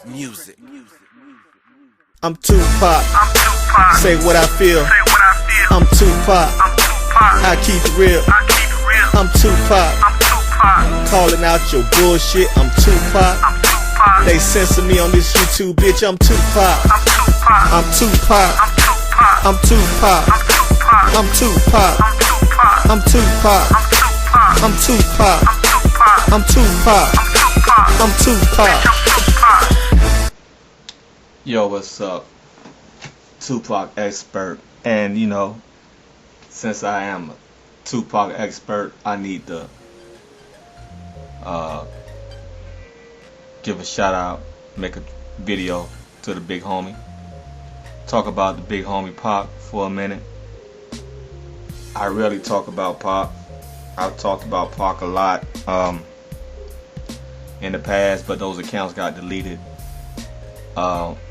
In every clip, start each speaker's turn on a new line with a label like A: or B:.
A: music.
B: I'm Tupac. Say what I feel. I'm Tupac. I keep it real. I'm Tupac. Calling out your bullshit. I'm Tupac. They censor me on this YouTube, bitch. I'm Tupac. I'm Tupac. I'm Tupac. I'm Tupac. I'm Tupac. I'm Tupac. I'm Tupac. I'm Tupac.
C: Yo, what's up? Tupac expert. And you know, since I am a Tupac expert, I need to give a shout out, make a video to the big homie. Talk about the big homie Pac for a minute. I rarely talk about Pac. I've talked about Pac a lot in the past, but those accounts got deleted.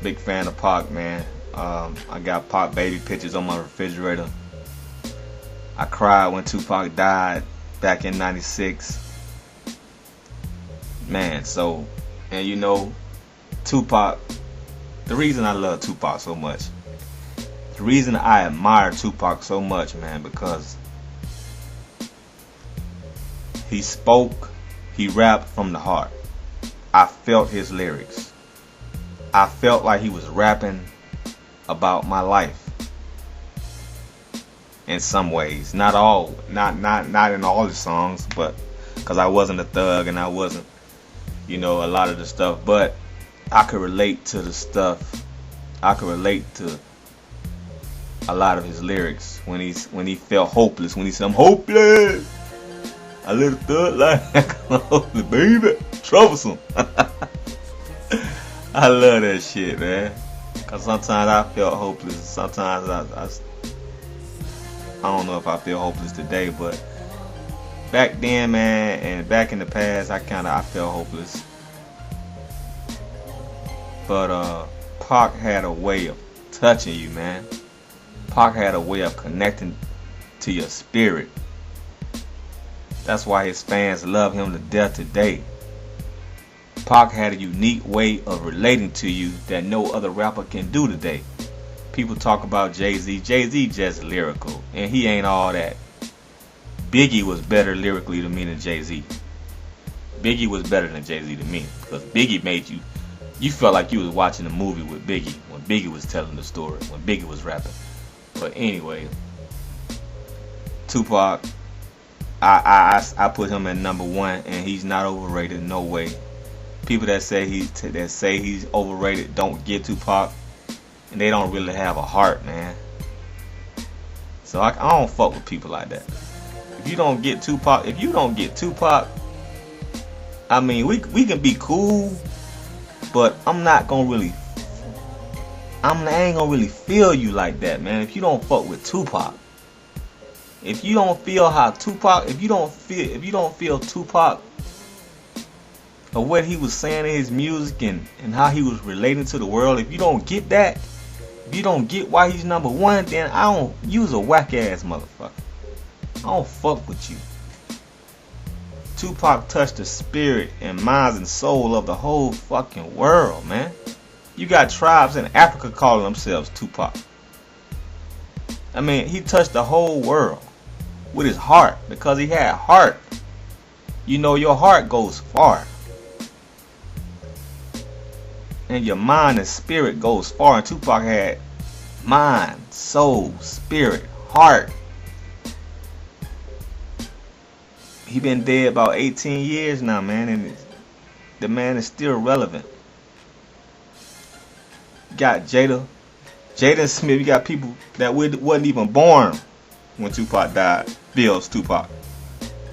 C: Big fan of Pac, man. I got Pac baby pictures on my refrigerator. I cried when Tupac died back in '96. Man, so, and you know, Tupac, the reason I love Tupac so much, the reason I admire Tupac so much, man, because he spoke, he rapped from the heart. I felt his lyrics. I felt like he was rapping about my life in some ways. Not in all the songs, but because I wasn't a thug and I wasn't, you know, a lot of the stuff, but I could relate to the stuff. I could relate to a lot of his lyrics when he felt hopeless, when he said, "I'm hopeless. I live a thug life, I'm hopeless, baby, troublesome." I love that shit, man. Cause sometimes I felt hopeless. Sometimes I don't know if I feel hopeless today, but back then, man, and back in the past, I felt hopeless. But Pac had a way of touching you, man. Pac had a way of connecting to your spirit. That's why his fans love him to death today. Pac had a unique way of relating to you that no other rapper can do today. People talk about Jay-Z. Jay-Z just lyrical, and he ain't all that. Biggie was better lyrically to me than Jay-Z. Biggie was better than Jay-Z to me, because Biggie made you felt like you was watching a movie with Biggie when Biggie was telling the story, when Biggie was rapping. But anyway, Tupac, I put him at number one, and he's not overrated, no way. People that say he's overrated don't get Tupac, and they don't really have a heart, man. So I don't fuck with people like that. If you don't get Tupac, I mean, we can be cool, but I ain't gonna really feel you like that, man. If you don't fuck with Tupac, if you don't feel Tupac or what he was saying in his music and how he was relating to the world, if you don't get that, if you don't get why he's number one, then you's a whack ass motherfucker. I don't fuck with you. Tupac touched the spirit and minds and soul of the whole fucking world, man. You got tribes in Africa calling themselves Tupac. I mean, he touched the whole world with his heart, because he had heart. You know, your heart goes far. And your mind and spirit goes far. And Tupac had mind, soul, spirit, heart. He been dead about 18 years now, man, and the man is still relevant. You got Jaden Smith. You got people that wasn't even born when Tupac died feels Tupac.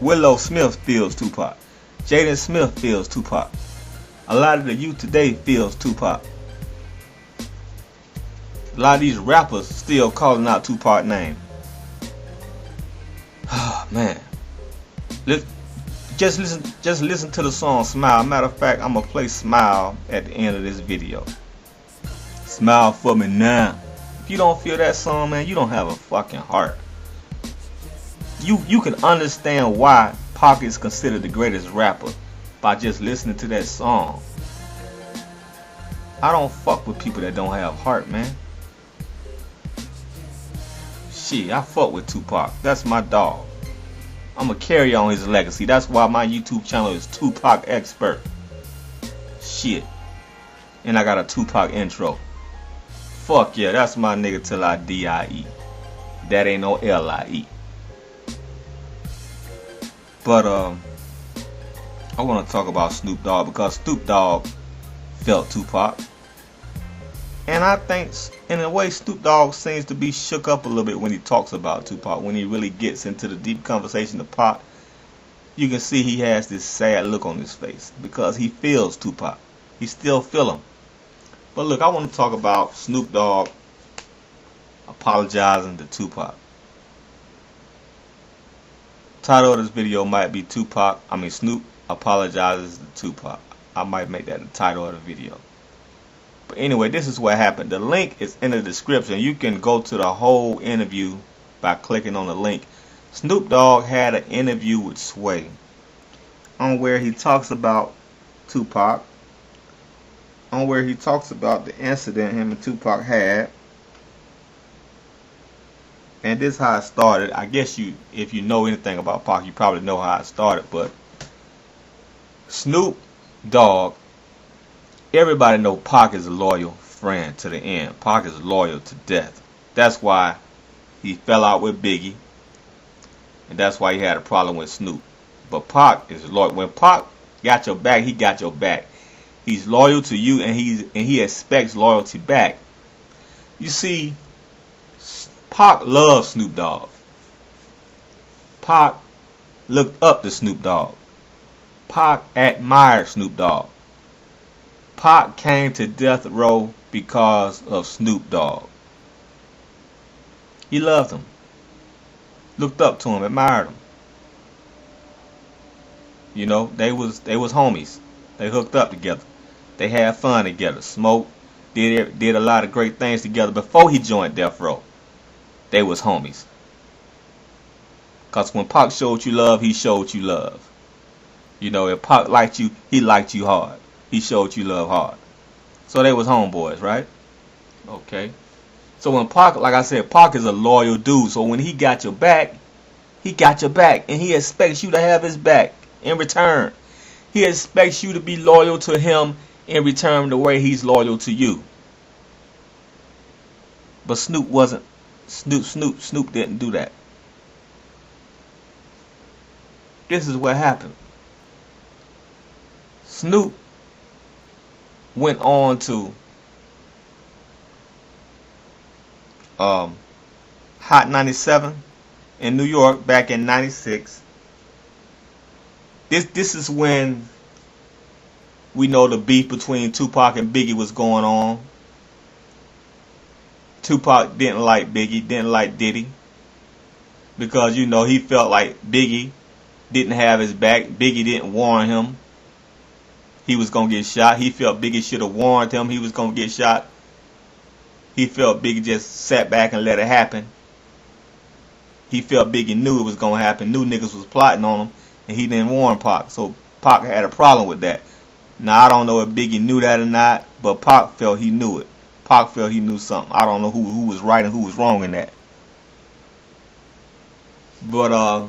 C: Willow Smith feels Tupac. Jaden Smith feels Tupac. A lot of the youth today feels Tupac. A lot of these rappers still calling out Tupac's name. Oh, man. Just listen to the song Smile. Matter of fact, I'm gonna play Smile at the end of this video. Smile for me now. If you don't feel that song, man, you don't have a fucking heart. You can understand why Pac is considered the greatest rapper by just listening to that song. I don't fuck with people that don't have heart, man. Shit, I fuck with Tupac. That's my dog. I'ma carry on his legacy. That's why my YouTube channel is Tupac Expert. Shit. And I got a Tupac intro. Fuck yeah, that's my nigga till I die. That ain't no LIE. But I want to talk about Snoop Dogg because Snoop Dogg felt Tupac. And I think, in a way, Snoop Dogg seems to be shook up a little bit when he talks about Tupac. When he really gets into the deep conversation of Pac, you can see he has this sad look on his face because he feels Tupac. He still feel him. But look, I want to talk about Snoop Dogg apologizing to Tupac. Title of this video might be Snoop apologizes to Tupac. I might make that the title of the video. But anyway, this is what happened. The link is in the description. You can go to the whole interview by clicking on the link. Snoop Dogg had an interview with Sway on where he talks about Tupac, on where he talks about the incident him and Tupac had. And this is how it started. I guess if you know anything about Pac, you probably know how it started. But Snoop Dogg, everybody know Pac is a loyal friend to the end. Pac is loyal to death. That's why he fell out with Biggie, and that's why he had a problem with Snoop. But Pac is loyal. When Pac got your back, he got your back. He's loyal to you, and he expects loyalty back. You see, Pac loves Snoop Dogg. Pac looked up to Snoop Dogg. Pac admired Snoop Dogg. Pac came to death row because of Snoop Dogg. He loved him. Looked up to him, admired him. You know, they was homies. They hooked up together. They had fun together. Smoked, did a lot of great things together before he joined death row. They was homies. Cause when Pac showed you love, he showed you love. You know, if Pac liked you, he liked you hard. He showed you love hard. So they was homeboys, right? Okay. So when Pac, like I said, Pac is a loyal dude. So when he got your back, he got your back. And he expects you to have his back in return. He expects you to be loyal to him in return the way he's loyal to you. But Snoop wasn't. Snoop didn't do that. This is what happened. Snoop went on to Hot 97 in New York back in '96. This is when we know the beef between Tupac and Biggie was going on. Tupac didn't like Biggie, didn't like Diddy, because you know he felt like Biggie didn't have his back. Biggie didn't warn him he was gonna get shot. He felt Biggie should have warned him he was gonna get shot. He felt Biggie just sat back and let it happen. He felt Biggie knew it was gonna happen, knew niggas was plotting on him, and he didn't warn Pac. So Pac had a problem with that. Now I don't know if Biggie knew that or not, but Pac felt he knew it. Pac felt he knew something. I don't know who was right and who was wrong in that. But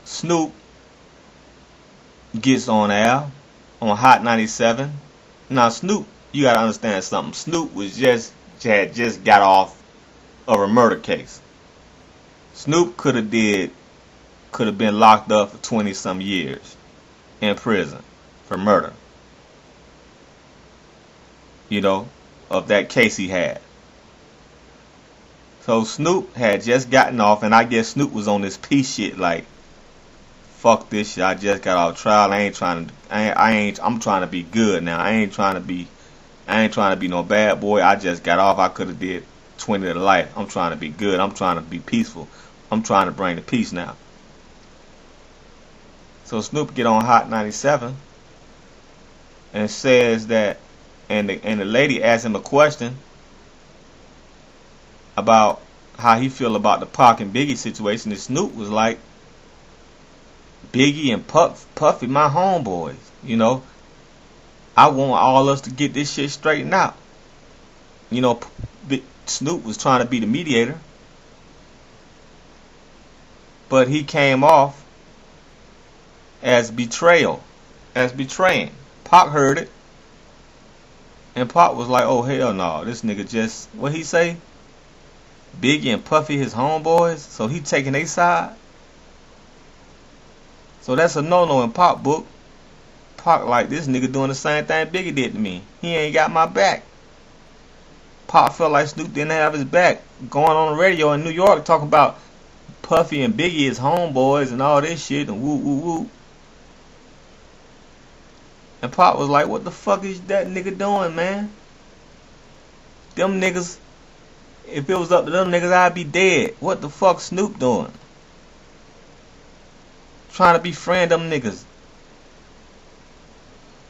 C: Snoop gets on air on Hot 97. Now Snoop, you gotta understand something. Snoop had just got off of a murder case. Snoop could have been locked up for 20 some years in prison for murder. You know, of that case he had. So Snoop had just gotten off, and I guess Snoop was on this peace shit like, fuck this shit, I just got off trial, I'm trying to be good now. I ain't trying to be no bad boy. I just got off. I could have did 20 to life. I'm trying to be good. I'm trying to be peaceful. I'm trying to bring the peace now. So Snoop get on Hot 97 and says that, and the lady asked him a question about how he feel about the Pac and Biggie situation, and Snoop was like, Biggie and Puffy my homeboys, you know. I want all us to get this shit straightened out. You know, Snoop was trying to be the mediator, but he came off as betrayal, as betraying. Pac heard it, and Pac was like, oh hell no, this nigga just, what he say? Biggie and Puffy his homeboys, so he taking their side. So that's a no-no in Pac book. Pac like, this nigga doing the same thing Biggie did to me. He ain't got my back. Pac felt like Snoop didn't have his back, going on the radio in New York talking about Puffy and Biggie his homeboys and all this shit and woo woo woo. And Pac was like, what the fuck is that nigga doing, man? Them niggas, if it was up to them niggas, I'd be dead. What the fuck Snoop doing? Trying to befriend them niggas.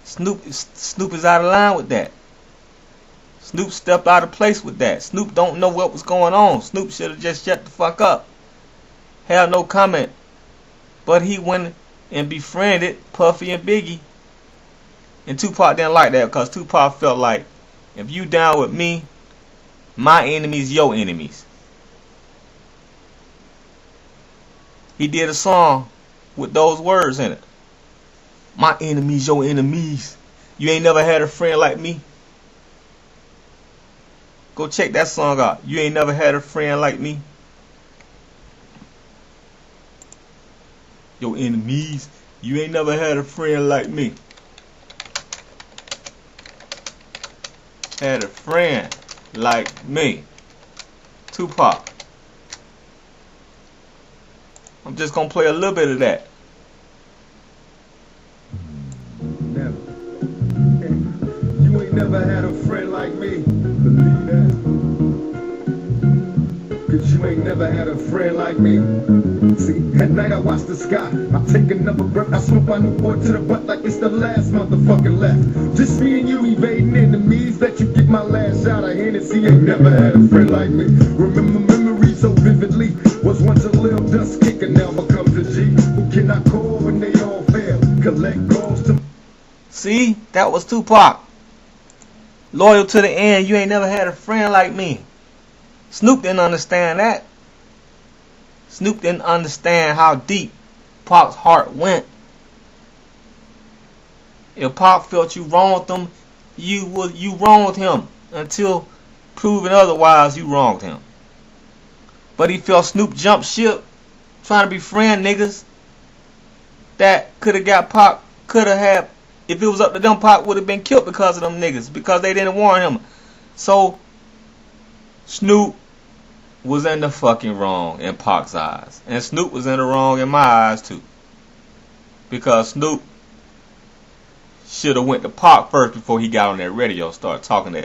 C: Snoop is out of line with that. Snoop stepped out of place with that. Snoop don't know what was going on. Snoop should have just shut the fuck up. Had no comment. But he went and befriended Puffy and Biggie. And Tupac didn't like that because Tupac felt like, if you down with me, my enemies your enemies. He did a song with those words in it. My enemies your enemies. You ain't never had a friend like me. Go check that song out. You ain't never had a friend like me. Your enemies. You ain't never had a friend like me. Had a friend like me. Tupac. I'm just gonna play a little bit of that.
A: You ain't never had a friend like me. Believe that. Cause you ain't never had a friend like me. See, at night I watch the sky. I take another breath. I smoke my Newport to the butt like it's the last motherfucking left. Just me and you evading enemies. Let you get my last shot of Hennessy. Ain't never had a friend like me. Remember memories so vividly. Was once a little dust kicker, now becomes a G. Who can I call when they all fail? Collect calls to.
C: See, that was Tupac. Loyal to the end. You ain't never had a friend like me. Snoop didn't understand that. Snoop didn't understand how deep Pac's heart went. If Pac felt you wronged him, you wronged him until proven otherwise. You wronged him. But he felt Snoop jump ship, trying to befriend niggas that could have got Pac. Could have had, if it was up to them, Pac would have been killed because of them niggas, because they didn't warn him. So Snoop was in the fucking wrong in Pac's eyes. And Snoop was in the wrong in my eyes too. Because Snoop should have went to Pac first before he got on that radio, started talking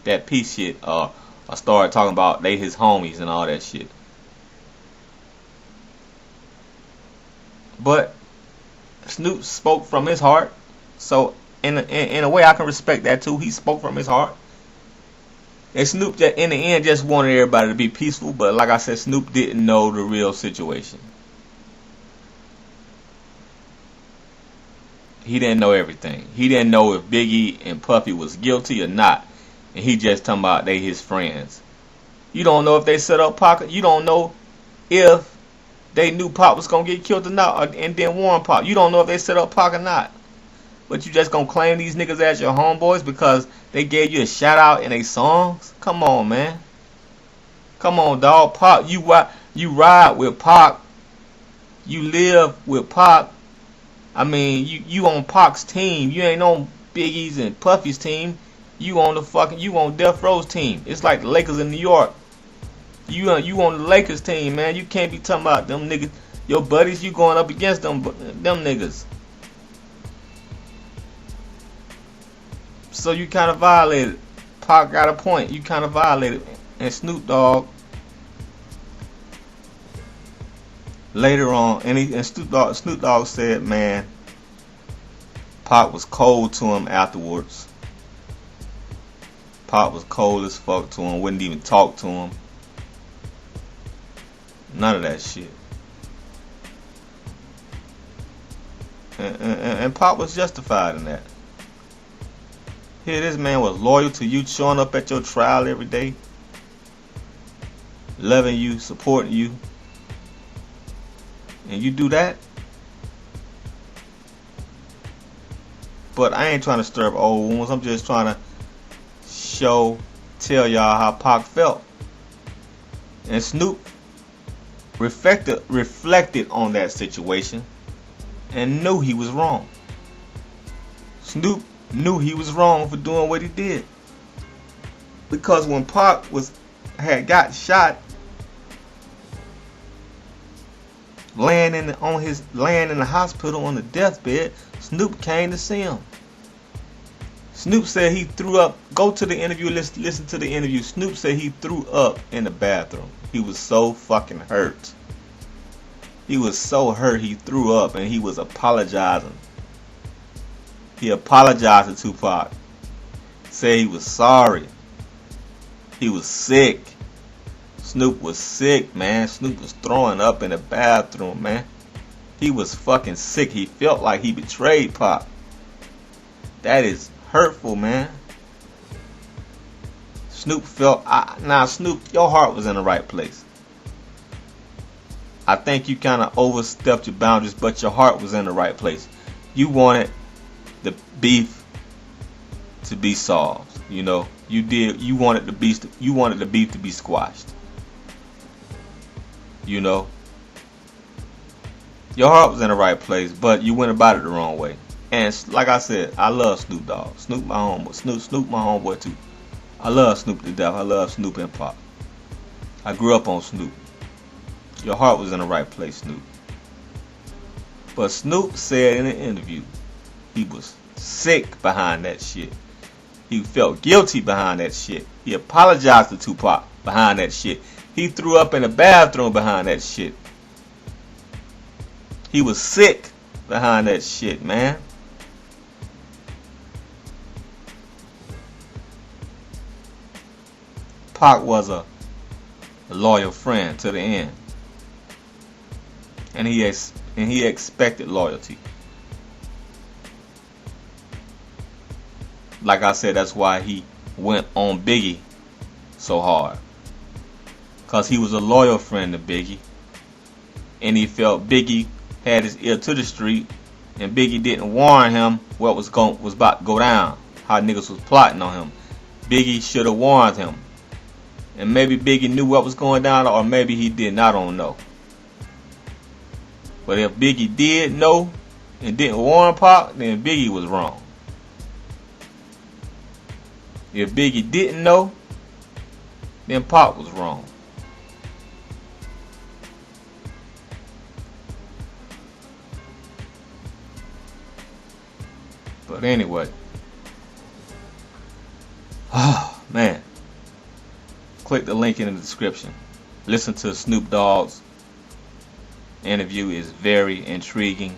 C: that peace shit, or started talking about they his homies and all that shit. But Snoop spoke from his heart. So in a way I can respect that too. He spoke from his heart. And Snoop, in the end, just wanted everybody to be peaceful. But like I said, Snoop didn't know the real situation. He didn't know everything. He didn't know if Biggie and Puffy was guilty or not. And he just talking about they his friends. You don't know if they set up Pac. You don't know if they knew Pac was going to get killed or not, and then warn Pac. You don't know if they set up Pac or not. But you just gonna claim these niggas as your homeboys because they gave you a shout out in their songs? Come on, man. Come on, dog. Pac, you ride with Pac. You live with Pac. I mean, you on Pac's team. You ain't on Biggie's and Puffy's team. You on Death Row's team. It's like the Lakers in New York. You on the Lakers team, man. You can't be talking about them niggas. Your buddies, you going up against them niggas. So you kind of violated. Pac got a point. You kind of violated. And Snoop Dogg later on, and Snoop Dogg said, man, Pac was cold to him afterwards. Pac was cold as fuck to him. Wouldn't even talk to him. None of that shit. And Pac was justified in that. Here, this man was loyal to you, showing up at your trial every day, loving you, supporting you, and you do that. But I ain't trying to stir up old wounds. I'm just trying to tell y'all how Pac felt. And Snoop reflected on that situation and knew he was wrong. Snoop knew he was wrong for doing what he did. Because when Pac had got shot, laying in the hospital on the deathbed, Snoop came to see him. Snoop said he threw up. Go to the interview, listen to the interview. Snoop said he threw up in the bathroom. He was so fucking hurt. He was so hurt he threw up, and he was apologizing. He apologized to Tupac. Said he was sorry. He was sick. Snoop was sick, man. Snoop was throwing up in the bathroom, man. He was fucking sick. He felt like he betrayed Pac. That is hurtful, man. Snoop felt... Snoop, your heart was in the right place. I think you kind of overstepped your boundaries, but your heart was in the right place. You wanted the beef to be solved. You know, you did. You wanted the beef to be squashed. You know, your heart was in the right place, but you went about it the wrong way. And like I said, I love Snoop Dogg. Snoop my homeboy. Snoop my homeboy too. I love Snoop to death. I love Snoop and Pac. I grew up on Snoop. Your heart was in the right place, Snoop. But Snoop said in an interview he was sick behind that shit. He felt guilty behind that shit. He apologized to Tupac behind that shit. He threw up in the bathroom behind that shit. He was sick behind that shit, man. Pac was a loyal friend to the end. And he expected loyalty. Like I said, that's why he went on Biggie so hard. Because he was a loyal friend to Biggie. And he felt Biggie had his ear to the street. And Biggie didn't warn him what was about to go down. How niggas was plotting on him. Biggie should have warned him. And maybe Biggie knew what was going down, or maybe he didn't. I don't know. But if Biggie did know and didn't warn Pac, then Biggie was wrong. If Biggie didn't know, then Pac was wrong. But anyway. Oh, man. Click the link in the description. Listen to Snoop Dogg's interview. Is very intriguing,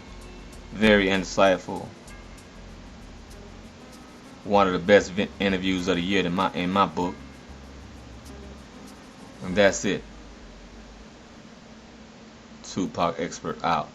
C: very insightful. One of the best interviews of the year in my book. And that's it. Tupac Expert out.